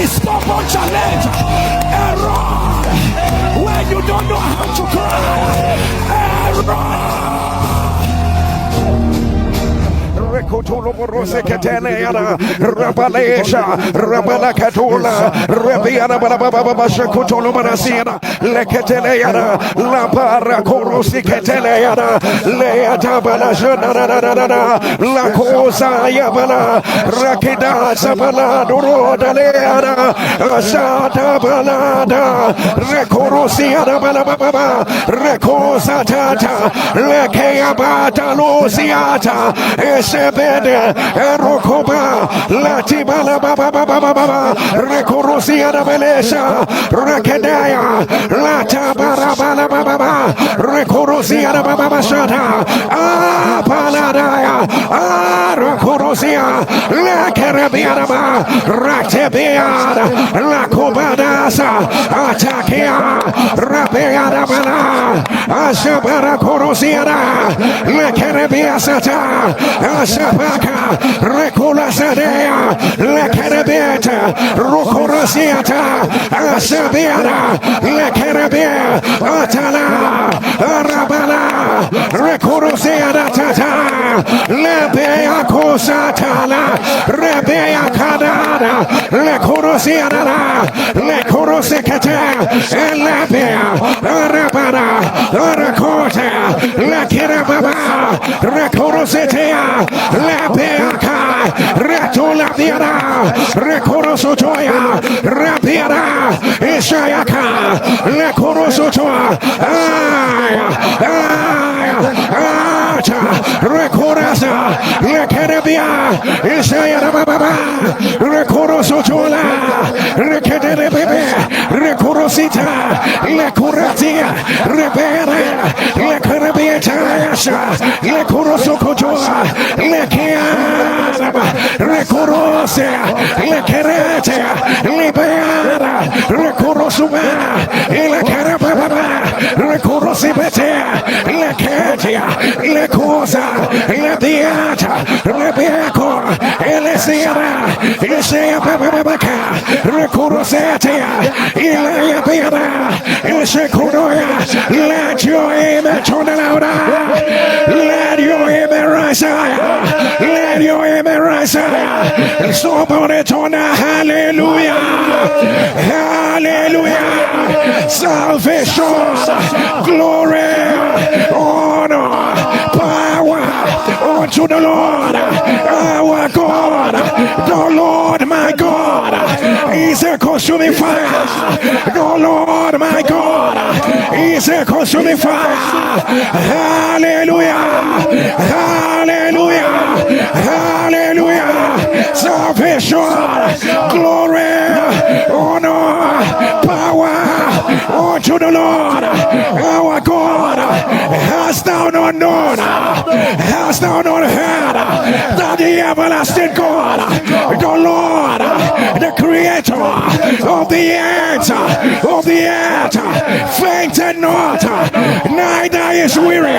stubborn challenge, error, when you don't know how to cry, error. Rekotolo borose ketene yana rabalesha rabala katula rabiana baba shakotolo barasiana leketele yana la barra korosi ketele yana leata bala jana la cosa yabala rakida sabala duro daleana asata balada rekorosi yana bala baba rekosa tata lekea bata lusiata Sebede, Erokoba, Latibala Baba Baba, Recorosia de Belesa, Rakedaya, Latabara Baba, Recorosia de Baba Shata, Paladaya, Recorosia, La Carabiana, Ratebiana, La Cobadasa, Atakia, Rabeana Bala, Ashabara Corosiana, La Carabiasata. Asapaka, Recula Sadea, La Carabeta, Rocorosiata, Asabiana, La Carabia, Atala, Arabala, Recorosiata Tata, Lebea Cosatala, Rebea Cadada, La Corosiana, La Corosicata, Labea, Arabana, Aracota, La Carababa, Recorosita. La Beaca, Ratola Diana, Recoroso Toya, Rapiana, Ishayaka, La Coroso Toa, Recorasa, La Carabia, Ishayana Baba, Recoroso Tola, Recadere Bebe, Recorosita, La Curatia, Rebera, La Carabieta, La Coroso Cotoa. Lekiana, Recorosea, Lekeretea, Libera, Recorosuma, Lecarababa, Recorosibetea, Leketia, Lecosa, Lediata, Rebeco, Elisiana, Isea Babaca, Recorosetia, Ilaya Bera, Isecoroya, let your aim turn out, let your aim rise. Let your amen rise. Somebody turn a hallelujah. Hallelujah. Salvation, glory, honor, power unto the Lord, our God. The Lord, my God, is a consuming fire. The Lord, my God, is a consuming fire. Hallelujah. Hallelujah. Hallelujah. Salvation, glory, honor, power unto the Lord, our God. Hast thou not known, hast thou not heard that the everlasting God, the Lord, the creator of the earth, fainted not, neither is weary.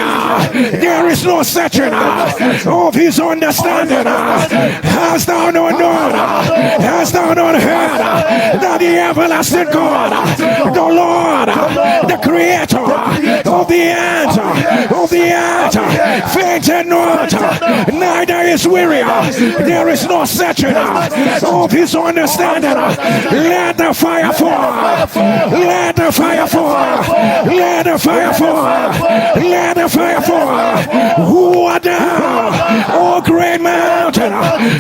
There is no searching of his understanding. Hast thou not known, hast thou not heard that the everlasting God, the Lord, the creator of the earth, fainted not, neither is weary. There is no searching of his understanding. Let the fire fall. Let the fire fall. Let the fire fall. Let the fire fall. Who are thou, O great mountain?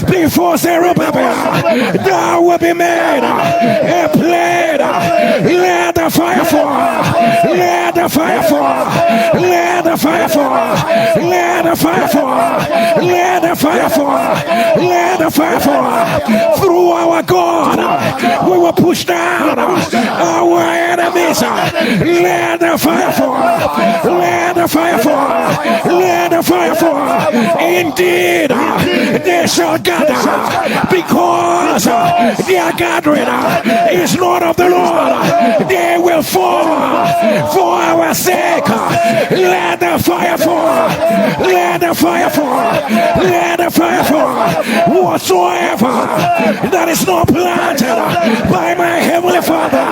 Before Zerubbabel, thou will be made a plain. Let the fire fall. Let the fire fall. Let the fire fall. Let the fire fall. Let the fire fall. Let the fire fall. Through our God, we will push down our enemies. Let the fire fall. Let the fire fall. Let the fire fire fall. Indeed, they shall gather because their gathering is not of the Lord. They will fall for our sake. Let the fire fall. Let the fire fall. Let the fire fall. Whatsoever that is not planted by my heavenly Father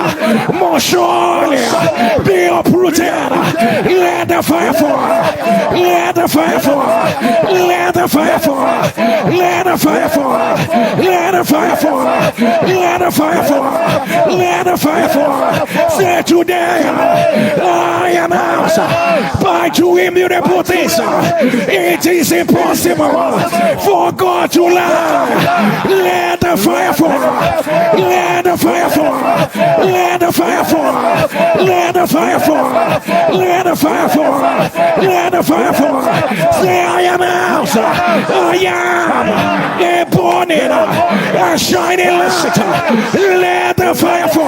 must surely be uprooted. Let the fire fall. Let the fire fall. Let the fire fall. Let the fire fall. Let the fire fall. Let the fire fall. Let the fire fall. Say today, I announce by two immutable things, it is impossible for God to lie. Let the fire fall. Let the fire fall. Let the fire fall. Let the fire fall. Let the fire fall. Let the fire fall. Say I announce, I am a burning, a shining light. Let the fire fall.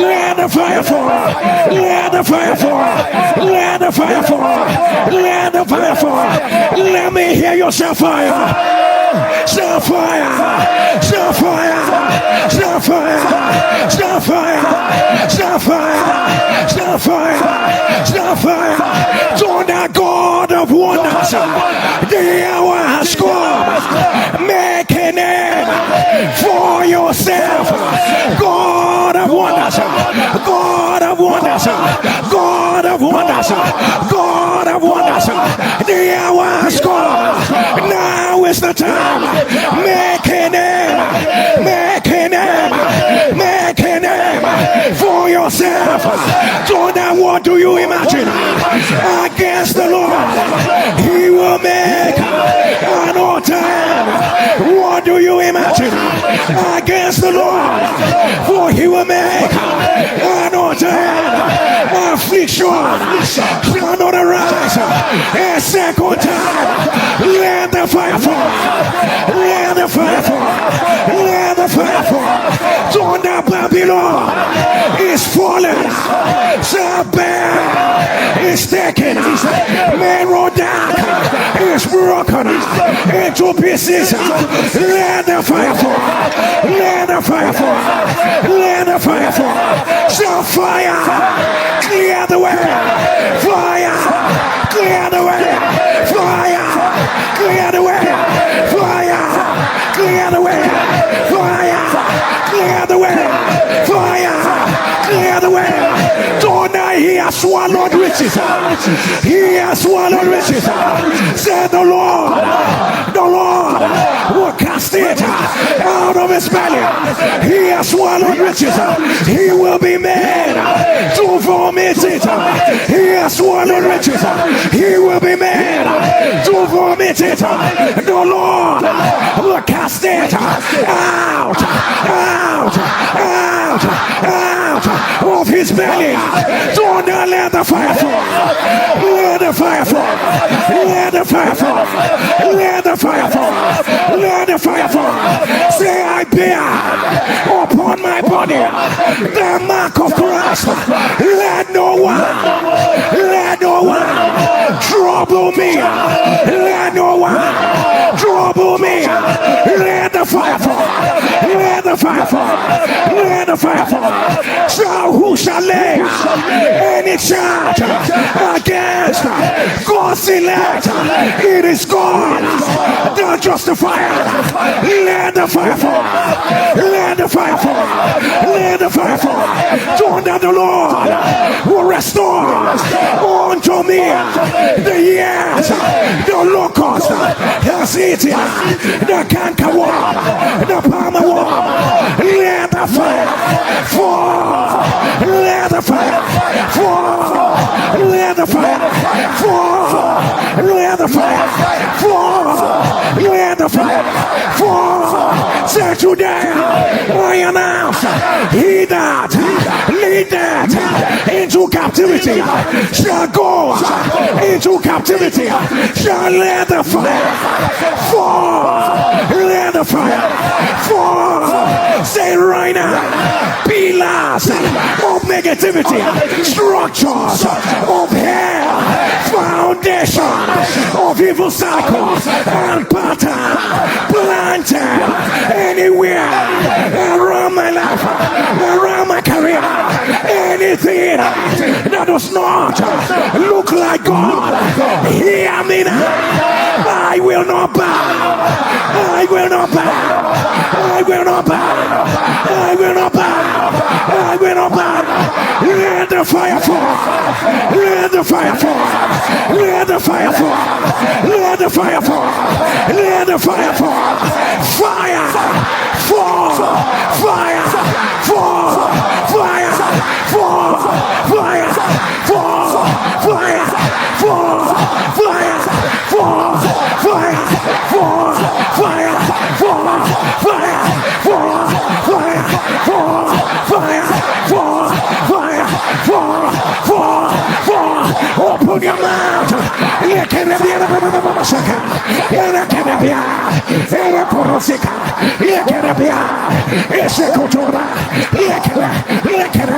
Let the fire fall. Let the fire fall. Let the fire fall. Let the fire fall. Let me hear your fire. Shall fire, shall fire, shall fire, shall fire, shall fire, shall fire, shall fire. To the God of wonders, the hour has come. Make a name for yourself. God of wonders, God of wonders, God of wonders, God of wonders. The hour has come. Now is the time. Make a name, make a name, make a name for yourself. So now what do you imagine? Against the Lord, he will make an altar. What do you imagine? Against the Lord, for he will make an altar. Affliction shall not arise a second time. Let the fire fall. Let the fire fall. Let the fire fall. Thunder Babylon is fallen. Sabbath is taken. Merodach is broken into pieces. Let the fire fall. Let the fire fall. Let the fire fall. So fire, clear the way. Fire, clear the way. Fire, clear the way. Fire, clear the way. Fire, clear the way. Fire, clear the way. Tonight he has swallowed riches. He has swallowed riches. Said the Lord will cast it out of his belly. He has swallowed riches. He will be made to vomit it. He has swallowed riches. He will be made to vomit it. The Lord will cast it out, out, out, out of his belly. Don't let the fire fall. Let the fire fall. Let the fire fall. Let the fire fall. Let the fire fall. Say I bear upon my body the mark of Christ. Let no one trouble me. Let no one trouble me. Let the fire fall. Let the fire fall. Let the fire fall. So who shall lay any charge against God's elect? It is God that justifies. Let the fire fall. Let the fire fall. Let the fire fall. Don't that the Lord will restore unto me the years the locust has eaten, the cankerworm, the palmer worm. Let the fire fall. Let the fire fall. Let the fire fall. Let the fire fall. Let the fire fall. Say today, I announce, he that leadeth into into captivity shall go into captivity, shall let the fire fall, let the fire fall. Say right now, pillars of negativity, structures of hell, foundation of evil cycles and pattern planted anywhere around my life, around my career, anything that does not look like God, hear me now. I will not bow, I will not bow, I will not bow, I will not bow, I will not bow. Let the fire fall, let the fire fall, let the fire fall, let the fire fall, let the fire fall. Fire fall, fire fall, fire fall, fire fall, fire fall, fire fall, fire fall, fire fall, fire fall, fire fall, fire fall, fire fall. Open your mouth. You can be a Masaka. You can be a Porosica. You can be a Secotora. You can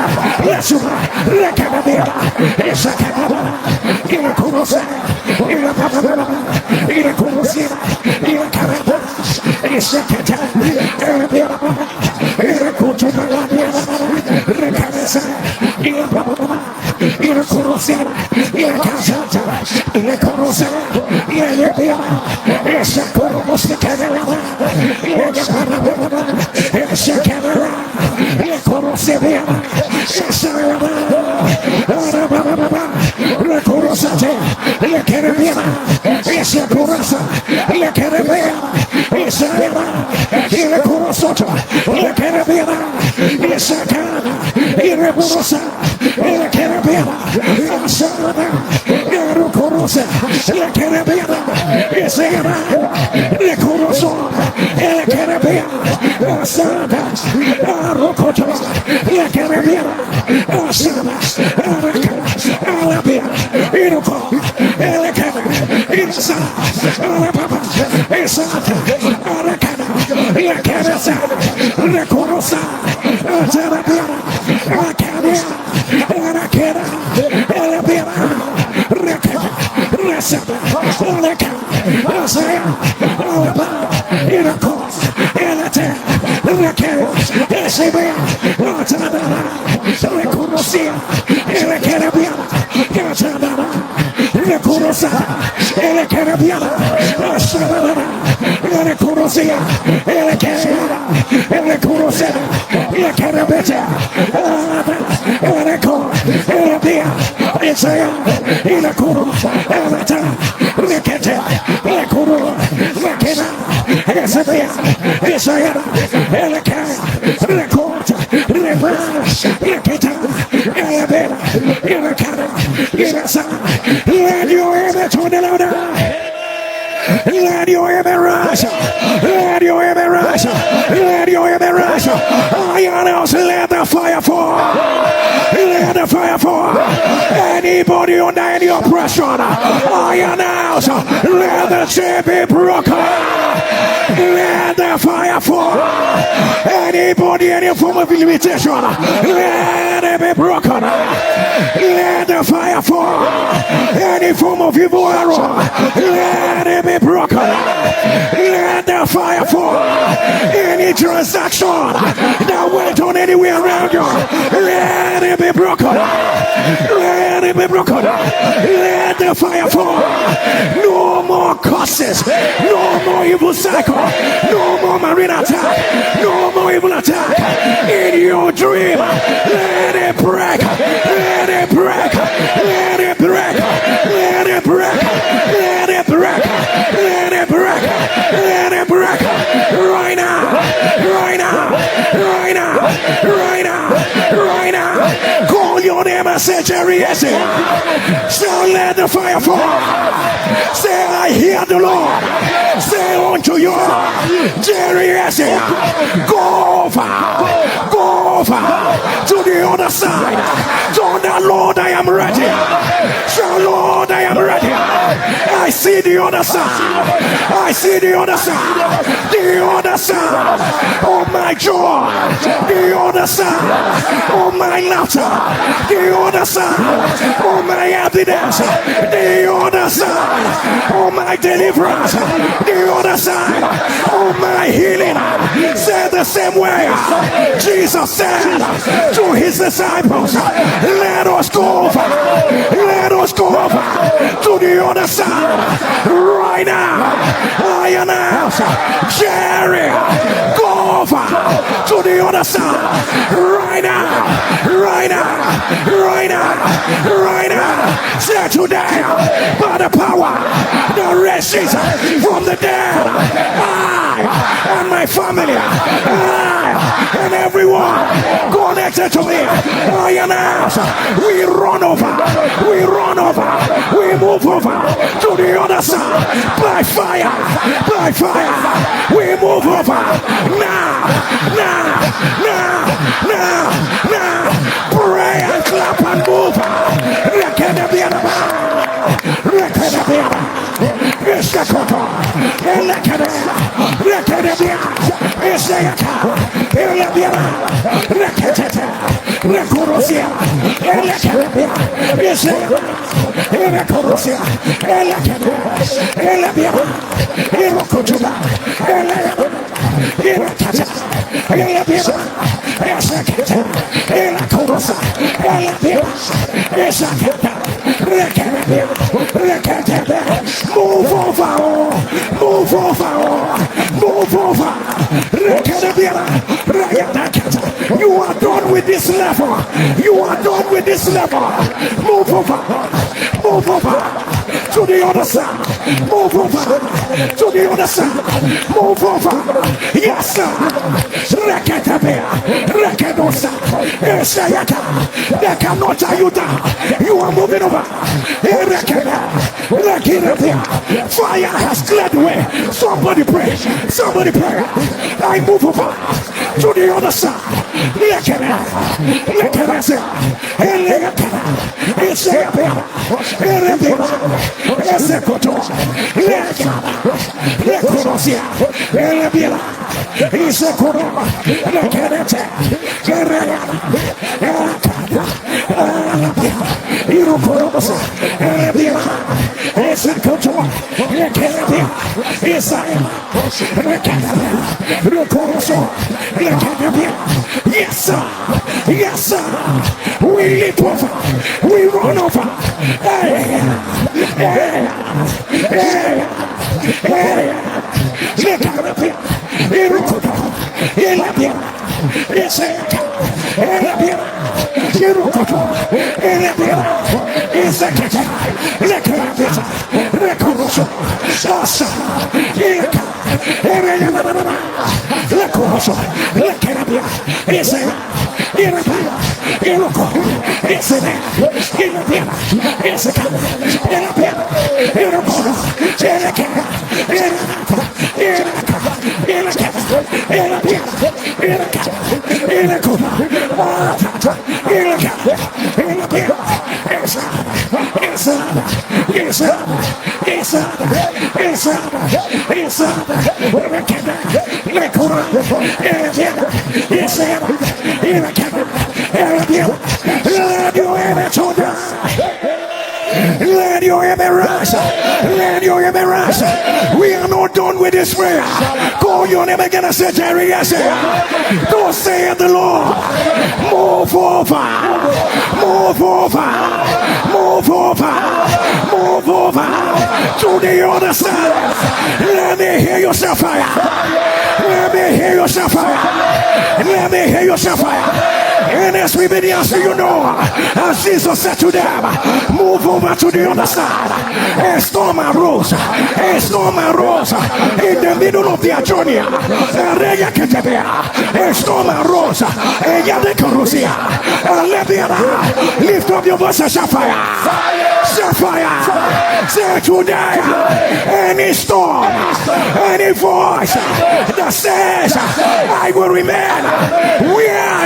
be a Suma. You can be a Sakana. In a Corosa. In a Papa. In a Corosina. In a Carabas. In a Secretary. In a Papa. In a Cotora. Recabeza. In a Papa. In a Corosina. In a Casata. In a Corosina. In a Pia. It's a Corosina. In a Parabella. It's a Canada. In a Corosina. It's a La Corosate. La Carabina. It's a Corosa. La Carabina. It's a La Corosota. La Carabina. It's a Cana. In a Corosa. La Carabina. It's a Corosa. La Carabina. It's a La Corosa. La Carabina. Sanas. Rocoto. La Carabina. Sanas. Alabia. Iroco. La Carabina. It's a Papa. It's a Aracana. La Carasa. La Corosa. Alabia. Alacana. Aracana. Alabia. Recana. Resaba. Alacana. Asaya. Alaba. Iroco. Elate. Recana. Esabia. Atanada. Recorosia. Elecarabia. Atanada. Recorosa. Elecarabia. Asanada. Recorosia. Elecarabia. Elecorosa. Elecarabeta. Elecor. Elabia. Isaiah. Elecoro. Elata. Recata. Elecoro. Recana. Isaiah. Isaiah. Elecar. Record. Reverse. Recata. Elabera. Elecana. Irasa. Let your image on the louder. Let your image rise. Let your image rise. Let your image rise. I announce, let the fire fall. Let the fire fall. Anybody under any oppression, I announce, let the chain be broken. Let the fire fall. Anybody, any form of limitation, let it be broken. Let the fire fall. Any form of evil arrow, let it be broken. Let the fire fall. Any transaction that went on anywhere around you, let it be broken. Let it be broken. Let the fire fall. No more curses. No more evil cycle. No more marine attack. No more evil attack. In your dream, let it break. Let it break. Let it break. Let it break. Let it break. Let it break. Let it break. Right now. Right now. Right now. Right now. Right now. Call your name and say, Jerry, yes. So let the fire fall. Say, I hear the Lord. Say unto you, Jerry, yes. Go over. Go over. to the other side. So the Lord, I am ready. So Lord, I am ready. I see the other side. I see the other side. The other side of my joy. The other side of my laughter. The other side of my evidence. The other side of my deliverance. The other side of my healing. Say the same way Jesus said to his disciples, let us go over. Let us go over to the other side. Right now, I announce, Jerry, go over to the other side. Right now, right now, right now, right now. Say today, by the power that raises from the dead, I and my family, I and everyone connected to me, I announce, we run over, we run over, we move over to the other side by fire, by fire. We move over now, now, now, now, now. Pray and clap and move. Move over, move over, move over. You are done with this level. You are done with this level. Move over, move over to the other side. Move over to the other side. Move over. Yes, sir. They cannot tie you down. You are moving over. Fire has cleared the way. Somebody pray. Somebody pray. I move over to the other side. Yes, sir. Yes, sir. We leap over. We run over. Hey. Let your heaven rise. Let your heaven rise. We are not done with this prayer. Call your name again and say, Jerry, yes, don't say the Lord. Move over. Move over. Move over. Move over to the other side. Let me hear yourself fire. Let me hear yourself fire. Let me hear yourself fire. NSPPD, so you know, as Jesus said to them, move over to the other side. A storm arose. A storm arose in the middle of their journey. A storm arose. Lift up your voice and shout fire. Shout fire. Say today, any storm, any voice that says, I will remain where I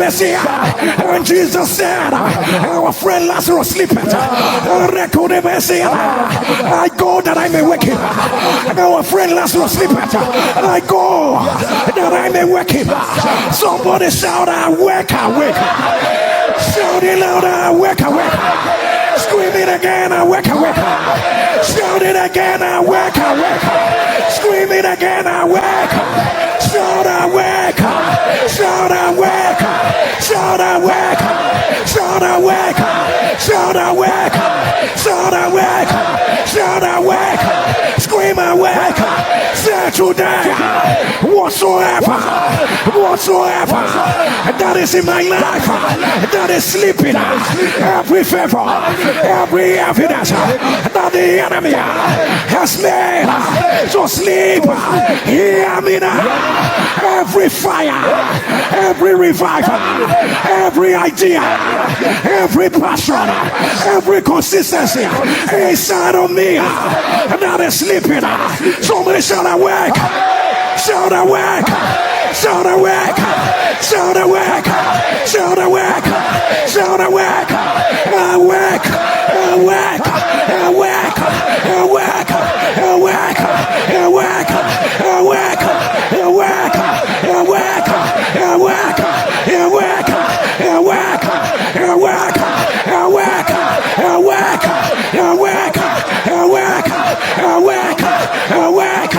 And Jesus said, our friend Lazarus sleepeth. I go that I may wake him. Our friend Lazarus sleepeth. I go that I may wake him. Somebody shout, awake, awake. Shout it louder, awake, awake. Scream it again, awake, awake. Shout it again, awake, awake. Scream it again, awake. Shout awake. Shout awake. Shout awake. Shout awake. Shout awake. Shout awake. Shout awake. Scream awake. Say today, whatsoever that is in my life that is sleeping, every favor, every evidence that the enemy has made to sleep, hear me now. Every fire, every revival, every idea, every passion, every consistency inside of me that is sleeping. Somebody shout awake, shout awake, shout awake, shout awake, shout awake, shout awake, awake, awake, awake, awake, awake, awake, awake, awake, awake, awake, awake, awake, awake, awake, awake, awake, awake, awake, awake.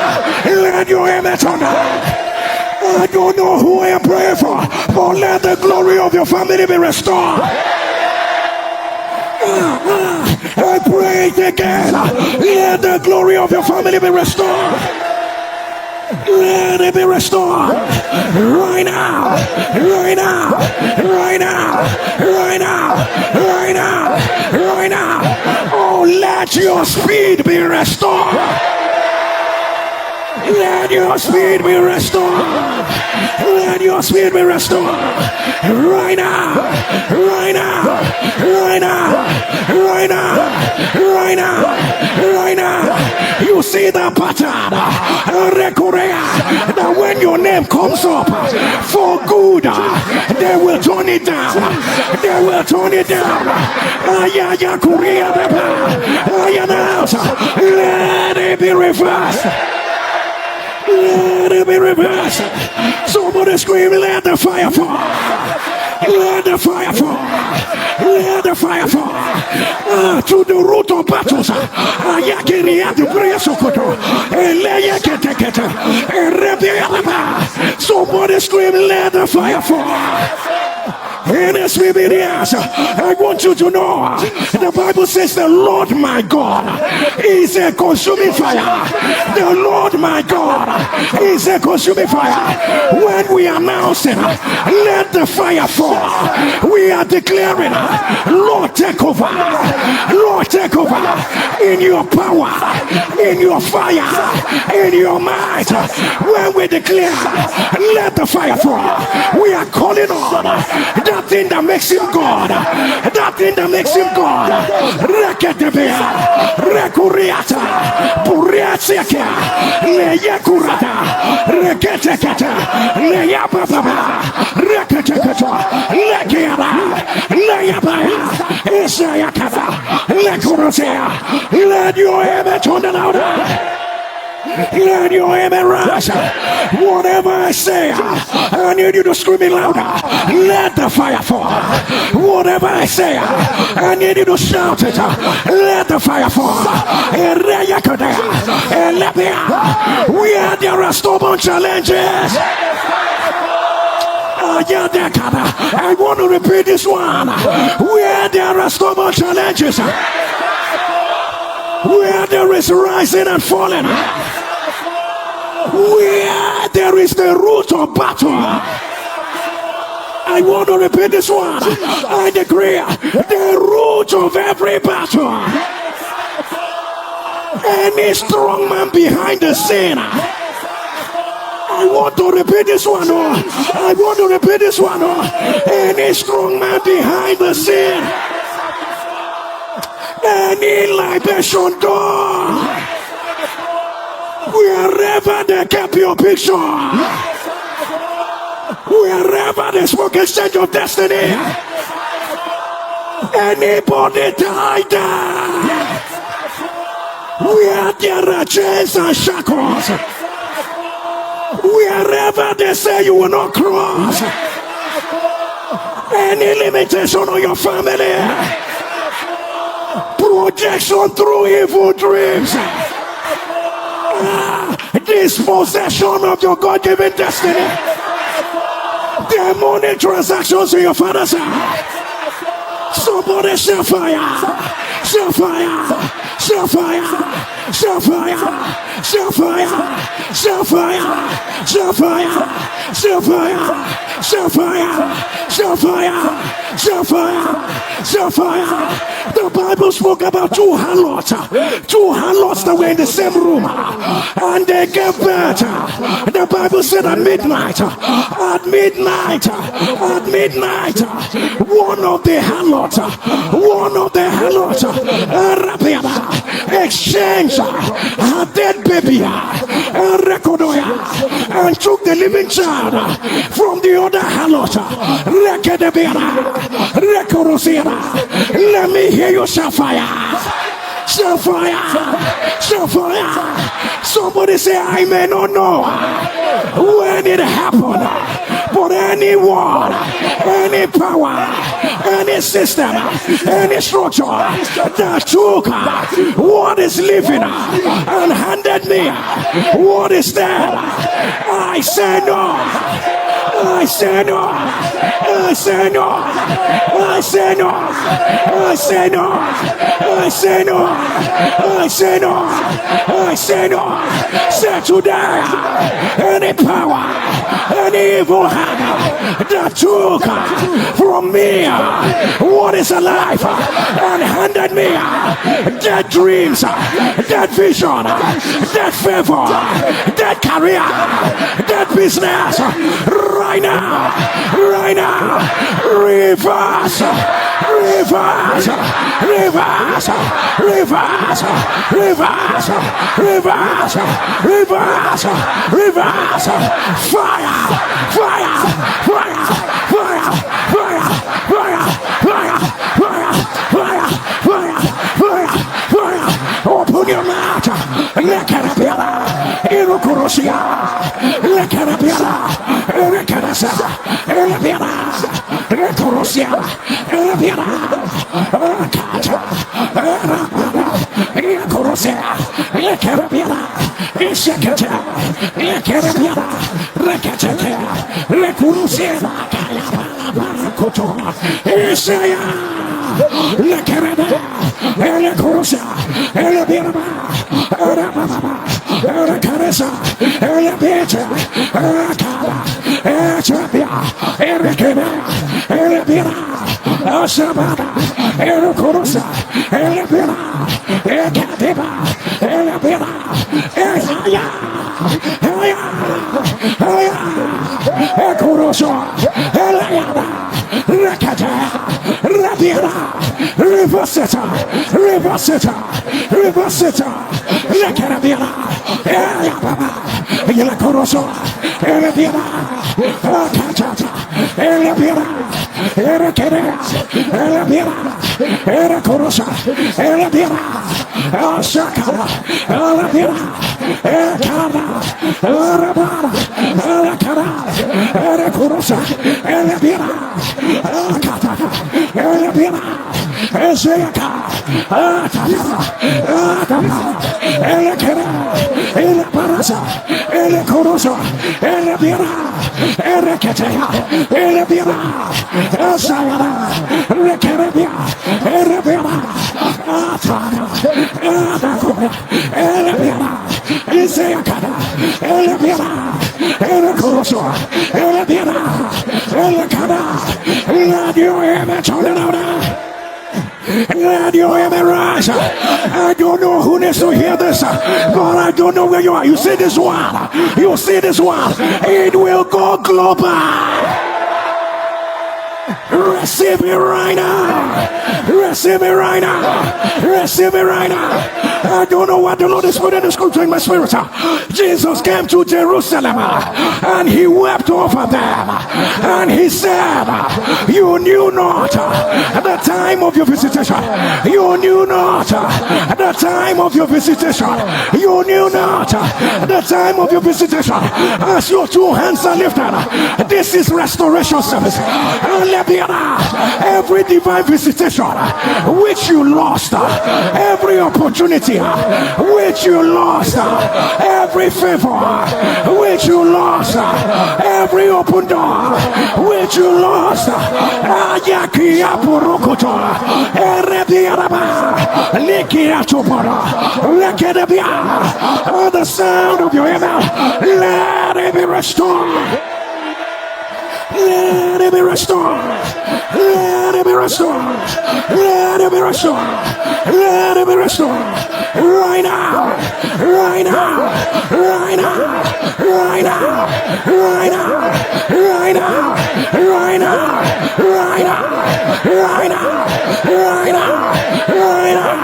Let your image on. I don't know who I am praying for, but let the glory of your family be restored. I pray it again. Let the glory of your family be restored. Let it be restored right now, right now, right now, right now, right now, right now. Oh, let your speed be restored. Let your speed be restored. Let your speed be restored. Right now. Right now. Right now. Right now. Right now. Right now. You see the pattern. That when your name comes up for good, they will turn it down. They will turn it down. Let it be reversed. Let it be reversed. Somebody scream, let the fire fall. Let the fire fall. Let the fire fall. To the root of battles. Somebody scream, let the fire fall. NSPPD, I want you to know the Bible says the Lord my God is a consuming fire. The Lord my God is a consuming fire. When we announce it, let the fire fall. We are declaring, Lord take over. Lord take over in your power, in your fire, in your might. When we declare, let the fire fall, we are calling on that thing that makes him God. That thing that makes him God. Reketebea, Rekuriata, Puriatseka, Leyakurata, Reketeketa, Leyababa, Reketeketa, Lekiara, Leyabaya, Isayakata, Lekurosea. Let your image on the louder. Let your amen rise. Whatever I say, I need you to scream it louder. Let the fire fall. Whatever I say, I need you to shout it. Let the fire fall. Where there are stubborn challenges, I want to repeat this one. Where there are stubborn challenges, where there is rising and falling, where there is the root of battle, I want to repeat this one. I decree the root of every battle, any strong man behind the scene. I want to repeat this one. I want to repeat this one. Any strong man behind the scene, any libation door, wherever they kept your picture, Wherever the smoke exchange of destiny, anybody die there. Where there are chains and shackles, wherever they say you will not cross, any limitation on your family, projection through evil dreams, dispossession of your God-given destiny, demonic transactions in your father's house. Somebody shall fire, shall fire, shall fire, shall fire, shall fire, shall fire, shall fire, shall fire, shall fire, shall fire, shall fire, shall fire. The Bible spoke about two harlots that were in the same room, and they gave birth. The Bible said at midnight, one of the harlots, exchanged her dead baby, and took the living child from the other harlot. Let me hear you shout fire. Shout fire. Shout fire. Somebody say, I may not know when it happened, but anyone, any power, any system, any structure that took what is living and handed me what is dead, I say no. I say no. I say no. I say no. I say no. I say no. I say no. I say no. Say today, any power, any evil hand that took from me what is alive and handed me dead dreams, dead vision, dead favor, dead career, dead business. Right now, reverse, reverse, reverse, reverse, reverse, reverse, reverse, reverse, fire, fire, fire, fire, fire, fire, fire, fire, fire, fire, fire, fire. Open your mouth. La carabela, Erocurosia, la carabela. Recarasa, Eleviana, Recorosia, Eleviana, Cata, Recorosia, Lecarabiana, Isacata, Lecarabiana, Recatata, Recurusia, Coto, Isaya, Lecarada, Elecorosia, Eleviana, Recarasa, Elevita, Echapia, Erekena, Elevira, Asabada, Erocosa, Elevira, Ecatiba, Elevira, Ezaya, Aya, Ecoroso, Eliana, Recata, Rabiana, Rivaseta, Rivaseta, Rivaseta, Lecarabiana, Elia Baba, Elecoroso, Eleviana, Acatata, Eleviana, Erekere, Eleviana, Erecorosa, Eleviana, Asakara, Eleviana, Ekara, Arabara, Elecara, Erecorosa, Eleviana, Acatata, Eleviana, Ezeaka, Atata, Atata, Elecere, Eleparasa, Elecorosa, Eleviana, Ereketea, Eleviana, Asayana, Rekerebia, Ereviana, Atana, Atacora, Eleviana, Ezeakana, Eleviana, Erecorosa, Eleviana, Elecana, let your image on it. Let your heaven rise. I don't know who needs to hear this, but I don't know where you are. You see this one. You see this one. It will go global. Receive it right now. Receive it right now. Receive it right now. I don't know what the Lord is putting in the scripture in my spirit. Jesus came to Jerusalem and he wept over them and he said, you knew not the time of your visitation. You knew not the time of your visitation. You knew not the time of your visitation. As your two hands are lifted, this is restoration service. Every divine visitation which you lost, every opportunity which you lost, every favor which you lost, every open door which you lost, the sound of your email, let it be restored. Let it be restored. Let it be restored. Let it be restored. Let it be restored. Right now. Right now. Right now. Right now. Right now. Right now. Right now. Right now. Right now. Right now. Right now.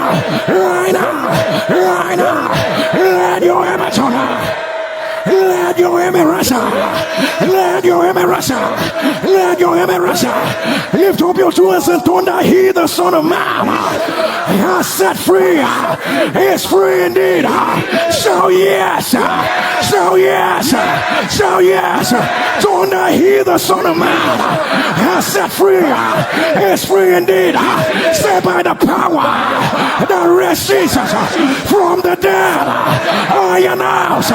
Right now. Right now. Let your image tonight. Let your image rest. Let your image rest. Let your image rest. Lift up your two hands and thunder. He, the Son of Man, has set free. Is free indeed. So yes. So yes. So yes. Thunder. He, the Son of Man, has set free. Is free indeed. Say by the power that raised Jesus from the dead, I announce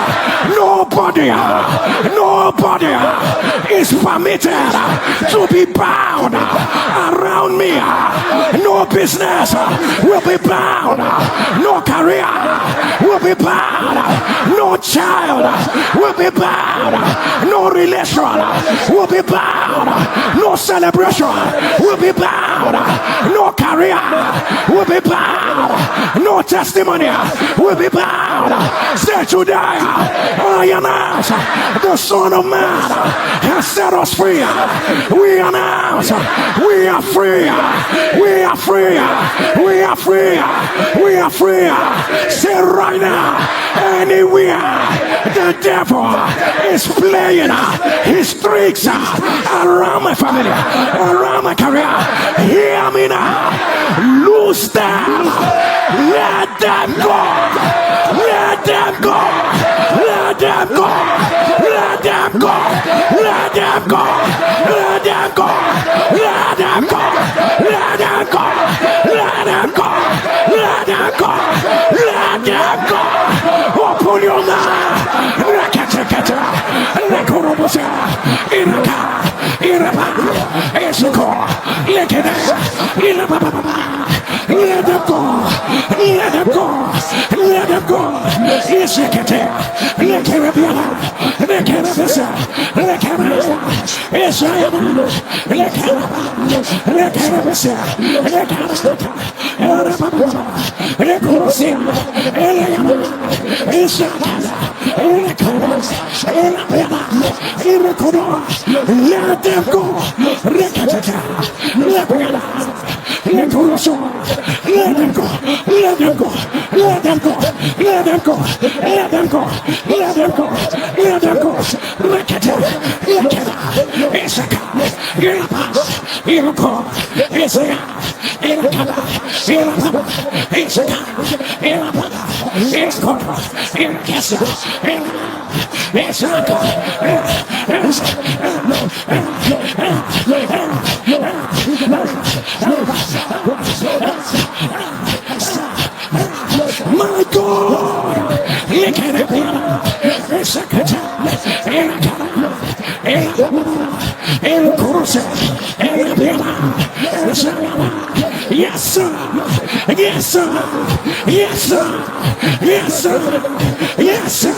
nobody is permitted to be bound around me. No business will be bound. No career will be bound. No child will be bound. No relation will be bound. No celebration will be bound. No career will be bound. No testimony will be bound. Say today, I announce the Son of Man has set us free. We announce we are free. We are free. We are free. We are free. Say right now, anywhere the devil is playing his tricks around my family, around my career, hear me now. Loose them. Let them go. Let them go. Let them go. Let them go. Let them go. Let them go. Let them go. Let them go. Let them go. Let them go. Let them go. Open your mouth. Let them go. Let them go. Let them go. Yes, you can tell. Let him be alive. Let him be alive. Let him be alive. Yes, I am. Let him be alive. Let him be alive. Let him be let them go. Let them go. Let them go. Let them go. Let them go. Let them go. Let them go. Let them go. Look at it. Look at it. It's a car. You're a pass. You're a car. It's a car. You're a car. You're a car. It's a car. You're a car. It's a car. You're a castle. It's a car. My God, look at it. It's a good time. Yes, sir. Yes, sir. Yes, sir. Yes, sir. Yes, sir.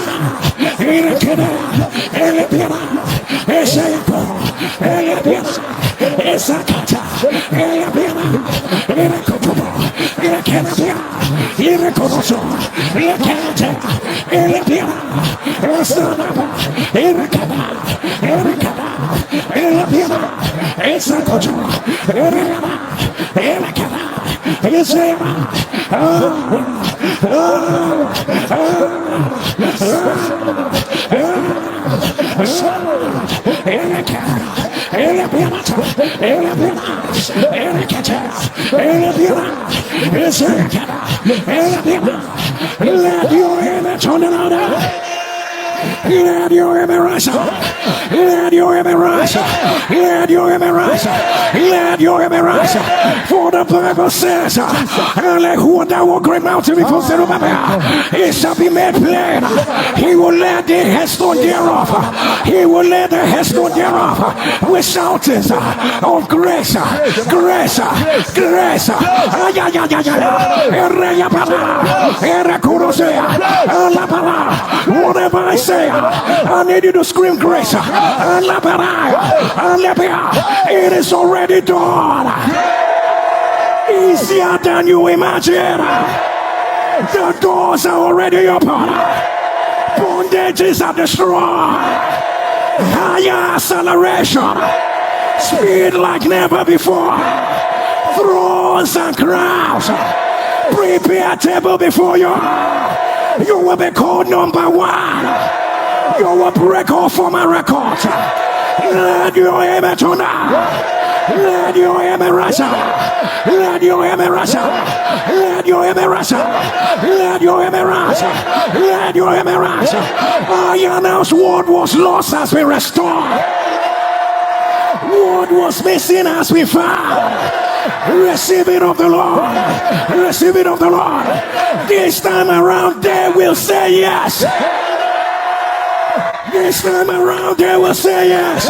It's a control. Let your image on the let your image rise. Let your image rise. Let your image rise. Let your image rise. For the Bible says, and who that will great mountain before Zerubbabel, it shall be made plain. He will let the headstone thereof. He will let the headstone thereof with shoutings of grace, grace, grace. Whatever I say, I need you to scream grace. It is already done. Easier than you imagine. The doors are already open. Bondages are destroyed. Higher acceleration. Speed like never before. Thrones and crowns. Prepare a table before you. You will be called number one. You will break off for my record. Let your image on now. Let your image rise. Let your image rise. Let your image rise. Let your image rise. Let your image rise. I announce what was lost has been restored. What was missing has been found. Receive it of the Lord. Receive it of the Lord. This time around they will say yes. This time around they will say yes.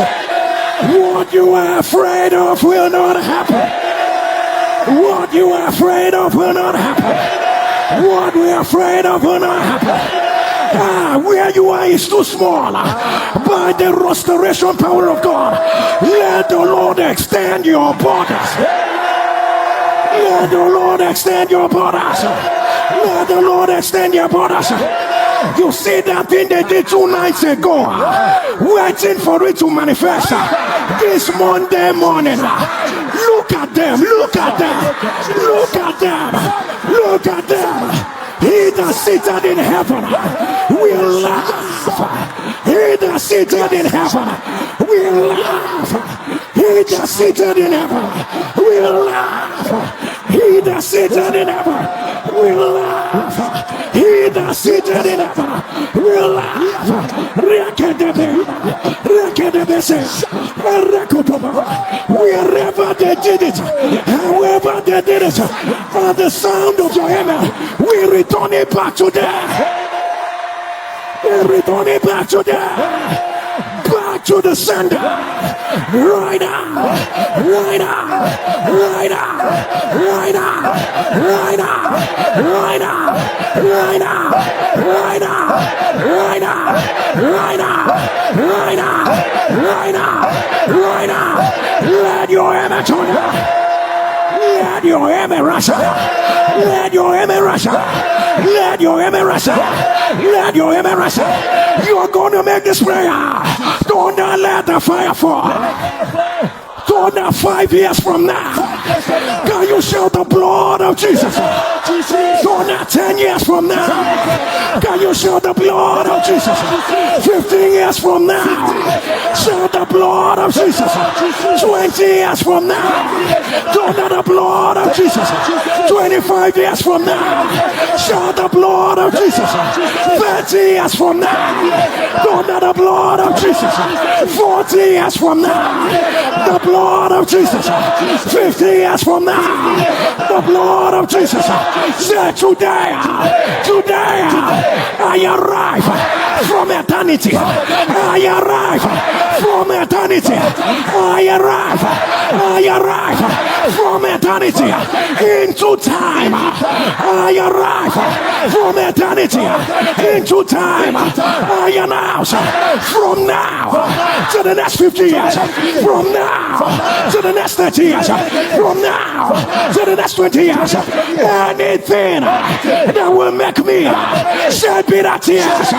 What you are afraid of will not happen. What you are afraid of will not happen. What we are afraid of will not happen. Where you are is too small. By the restoration power of God, let the Lord extend your borders. Let the Lord extend your borders. Let the Lord extend your borders. You see that thing they did 2 nights ago, waiting for it to manifest. This Monday morning, look at them, look at them, look at them, look at them. He that sitteth in heaven will laugh. He that sitteth in heaven will laugh. He that sitteth in heaven will laugh. He that sitteth in heaven will laugh. He that sitteth in heaven will laugh. Wherever they did it, however they did it, at the sound of your amen, we return it back to them. We return it back to them. Back to the sender. Right now. Right now. Right now. Right now. Right now. Right now. Right now. Right now. Right now. Right now. Right now. Right now. Right now. Let your image on. Let your image rush. Let your image rush. Let your image rush. Let your image rush. You are going to make this prayer. Don't let the fire fall. Don't let 5 years from now. Can you shout the blood of Jesus? Don't let 10 years from now. Can you shout the blood of Jesus? 15 years from now. Shout the blood of Jesus. 20 years from now. Don't let the blood of Jesus. 25 years from now. Shout the blood of Jesus. 30 years from now. Don't let the blood of Jesus. 40 years from now. The blood of Jesus. 50 years from now. The blood of Jesus. Say today, today I arrive from eternity. I arrive from eternity. I arrive from eternity into time. I arrive from eternity into time. I announce from now to the next 50 years, from now to the next 30 years, from now to the next 20 years, anything that will make me shed bitter tears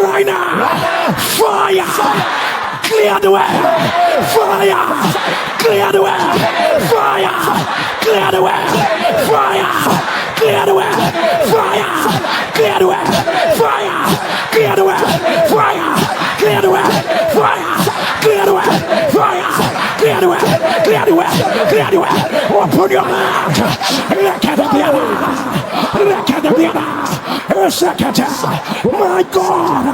right now, fire, clear the way, fire, clear the way, fire, clear the way, fire, clear the way, fire, clear the way, fire, clear the way, fire, clear the way, fire, clear the way, fire, clear the way, clear the way, clear the way. Open your mouth, look at the piano, look at the piano. My God,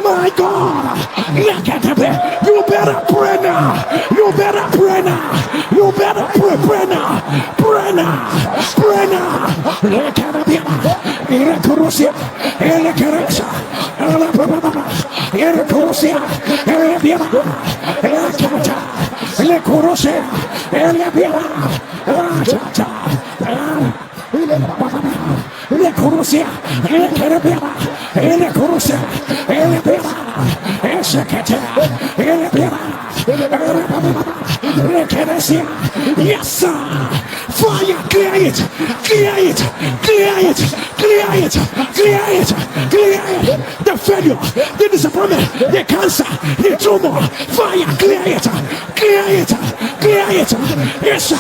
my God, look at the piano. You better pray now, you better pray now, you better pray now, pray now, pray now. Look at the piano, look yes, sir. Fire, clear it, clear it, clear it, clear it, clear it, clear it. The failure, the disappointment, the cancer, the tumor. Fire, clear it, clear it, clear it. Yes,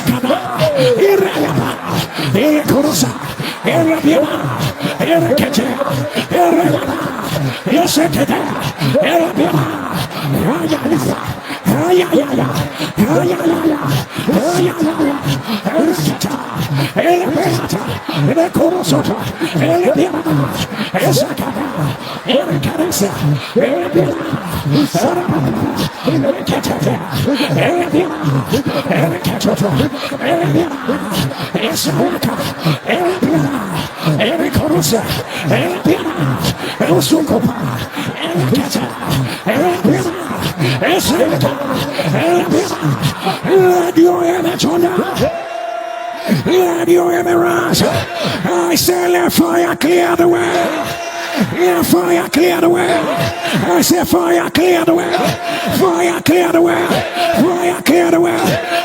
let your image rise. I say let fire clear the way. Yeah, fire clear the way. I say fire clear the way. Fire clear the way. Fire clear the way.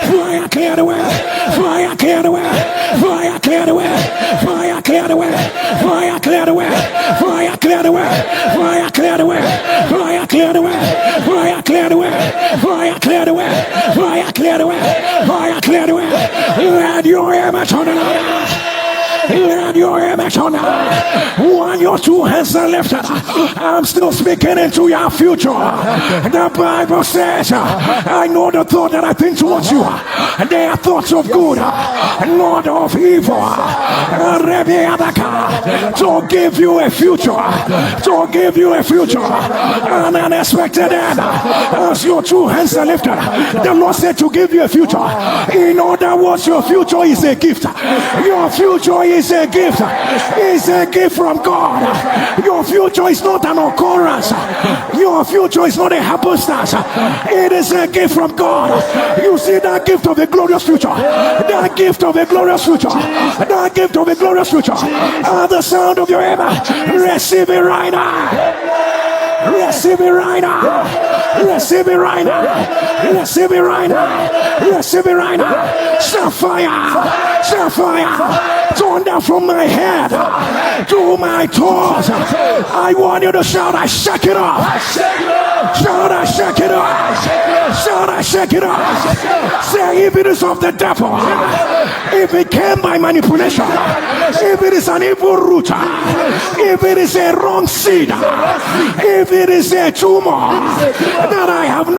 Fire clear the way. Fire clear the way. Fire clear the way. Fire clear the way. Fire clear the way. Fire clear the way. Fire clear the way. Fire clear the way. Fire clear the way. Fire clear the way. Fire clear the way. Fire clear the way. Let your image on the line. Let your image on when your two hands are lifted. I'm still speaking into your future. The Bible says, I know the thought that I think towards you. They are thoughts of good, not of evil. To give you a future. To give you a future. An unexpected end. As your two hands are lifted, the Lord said to give you a future. In other words, your future is a gift. Your future is a gift. It's a gift from God. Your future is not an occurrence. Your future is not a happenstance. It is a gift from God. You see that gift of a glorious future. That gift of a glorious future. That gift of a glorious future. At the sound of your hammer, receive it right now. Receive it right now. Receive it right now. Receive it right now. Receive it right now. Sapphire. Sapphire. Turn down from my head to my toes. I want you to shout, I shake it off. Shout, I shake it off. Shout, I shake it off. Say, if it is of the devil, if it came by manipulation, if it is an evil root, if it is a wrong seed, if it is a tumor that I have